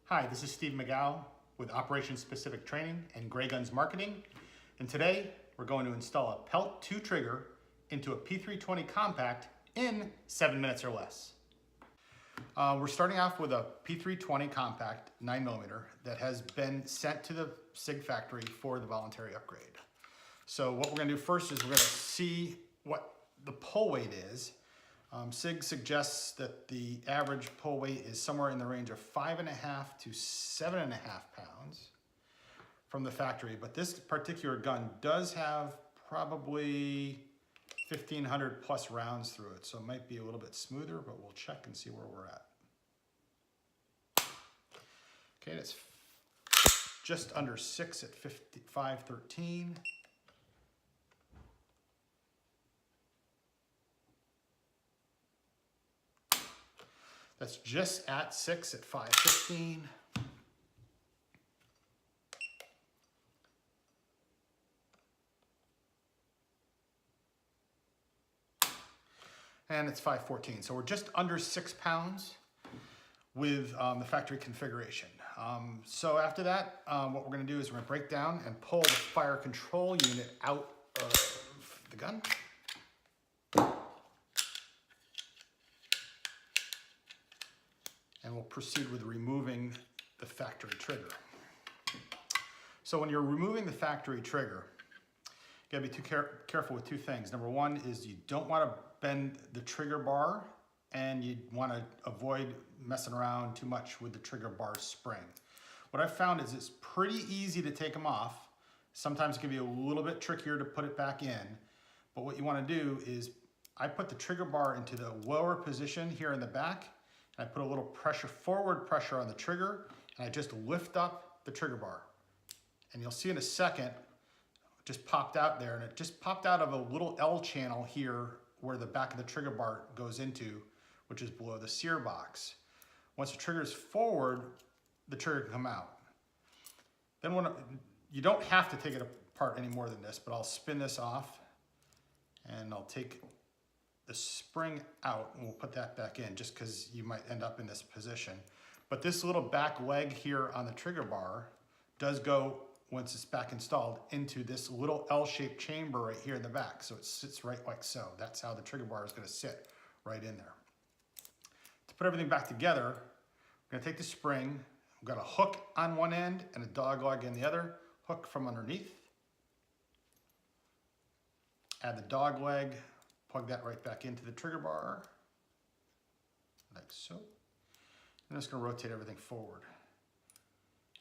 Hi, this is Steve McGow with Operations Specific Training and Grayguns Marketing. And today we're going to install a PELT2 trigger into a P320 compact in 7 minutes or less. We're starting off with a P320 compact 9mm that has been sent to the SIG factory for the voluntary upgrade. So what we're going to do first is we're going to see what the pull weight is. SIG suggests that the average pull weight is somewhere in the range of 5.5 to 7.5 pounds from the factory, but this particular gun does have probably 1,500 plus rounds through it, so it might be a little bit smoother, but we'll check and see where we're at. Okay, that's just under 6 at 513. That's just at 6 at 515. And it's 514. So we're just under 6 pounds with the factory configuration. So after that, what we're going to do is we're going to break down and pull the fire control unit out of the gun. And we'll proceed with removing the factory trigger. So when you're removing the factory trigger, you gotta be careful with two things. Number one is you don't want to bend the trigger bar, and you want to avoid messing around too much with the trigger bar spring. What I've found is it's pretty easy to take them off. Sometimes it can be a little bit trickier to put it back in, but what you want to do is I put the trigger bar into the lower position here in the back. I put a little forward pressure on the trigger, and I just lift up the trigger bar. And you'll see in a second, it just popped out there, and it just popped out of a little L channel here where the back of the trigger bar goes into, which is below the sear box. Once the trigger is forward, the trigger can come out. Then you don't have to take it apart any more than this, but I'll spin this off, and I'll take the spring out, and we'll put that back in just because you might end up in this position. But this little back leg here on the trigger bar does go, once it's back installed, into this little L-shaped chamber right here in the back. So it sits right like so. That's how the trigger bar is going to sit right in there. To put everything back together, we're going to take the spring. We've got a hook on one end and a dog leg in the other. Hook from underneath. Add the dog leg. Plug that right back into the trigger bar, like so. I'm just going to rotate everything forward.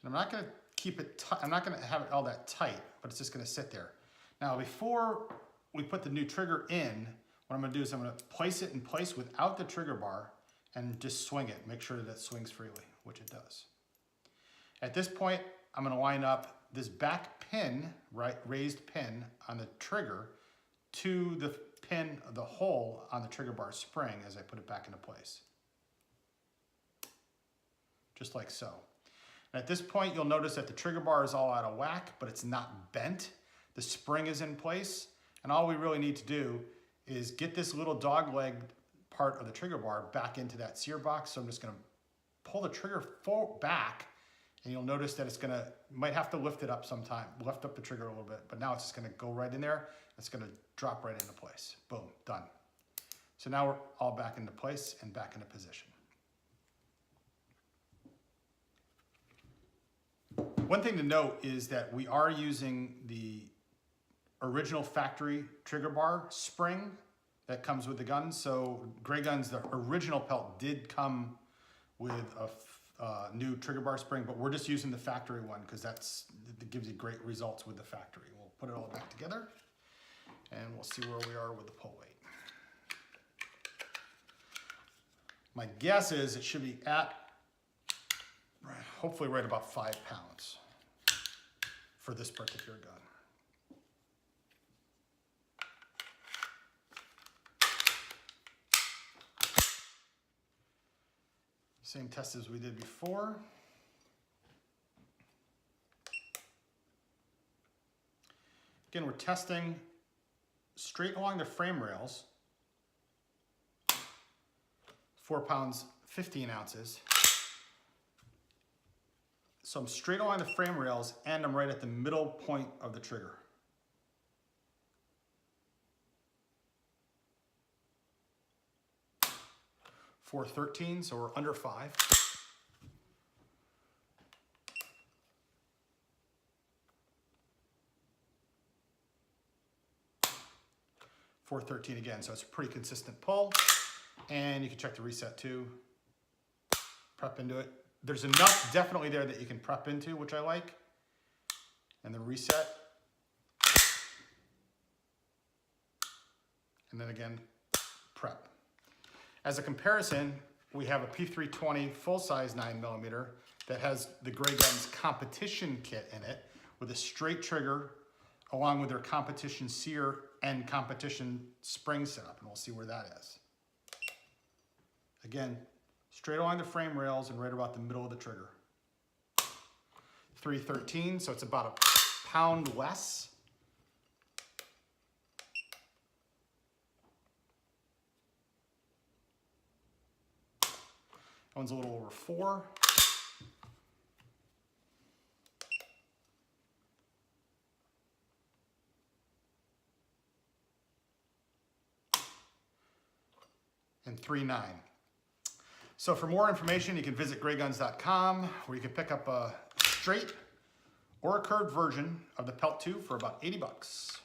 And I'm not going to keep it tight. I'm not going to have it all that tight, but it's just going to sit there. Now, before we put the new trigger in, what I'm going to do is I'm going to place it in place without the trigger bar and just swing it. Make sure that it swings freely, which it does. At this point, I'm going to line up this back pin, raised pin on the trigger to the pin the hole on the trigger bar spring as I put it back into place. Just like so. And at this point, you'll notice that the trigger bar is all out of whack, but it's not bent. The spring is in place, and all we really need to do is get this little dog leg part of the trigger bar back into that sear box. So I'm just going to pull the trigger back, and you'll notice that it's going to, might have to lift it up sometime, lift up the trigger a little bit, but now it's just going to go right in there. It's going to drop right into place. Boom, done. So now we're all back into place and back into position. One thing to note is that we are using the original factory trigger bar spring that comes with the gun. So Grayguns, the original PELT, did come with a new trigger bar spring, but we're just using the factory one because that gives you great results with the factory. We'll put it all back together, and we'll see where we are with the pull weight. My guess is it should be at, hopefully right about 5 pounds for this particular gun. Same test as we did before. Again, we're testing straight along the frame rails, 4 pounds, 15 ounces. So I'm straight along the frame rails and I'm right at the middle point of the trigger. .413, so we're under 5. .413 again, so it's a pretty consistent pull. And you can check the reset too. Prep into it. There's enough definitely there that you can prep into, which I like. And then reset. And then again, prep. As a comparison, we have a P320 full-size 9mm that has the Grayguns competition kit in it with a straight trigger along with their competition sear and competition spring setup, and we'll see where that is. Again, straight along the frame rails and right about the middle of the trigger. 313, so it's about a pound less. That one's a little over 4. And 3.9. So for more information, you can visit grayguns.com, where you can pick up a straight or a curved version of the PELT2 for about $80.